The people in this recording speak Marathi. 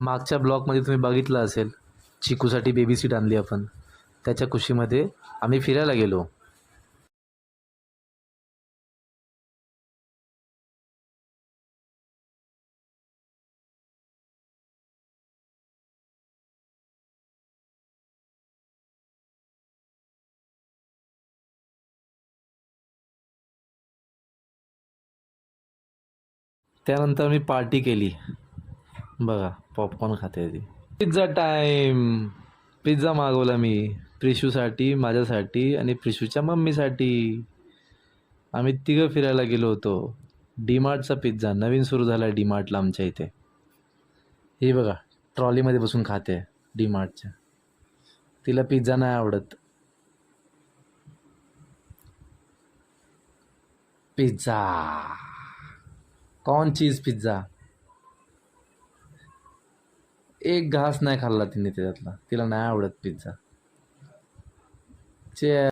मागच्या ब्लॉगमध्ये तुम्ही बघितलं असेल, चिकूसाठी बेबी सीट आणली आपण. त्याच्या खुशीमध्ये आम्ही फिरायला गेलो. त्यानंतर मी पार्टी केली. बघा पॉपकॉर्न खाते ती. Pizza time. पिझ्झा मागवला मी प्रिशूसाठी, माझ्यासाठी आणि प्रिशूच्या मम्मीसाठी. आम्ही तिघं फिरायला गेलो होतो. डीमार्टचा पिझ्झा नवीन सुरू झाला आहे डीमार्टला आमच्या इथे. हे बघा ट्रॉलीमध्ये बसून खाते डीमार्टच्या. तिला पिझ्झा नाही आवडत. Pizza, corn cheese pizza. एक घास नाही खाल्ला तिने त्याच्यातला. तिला नाही आवडत पिझ्झा. चे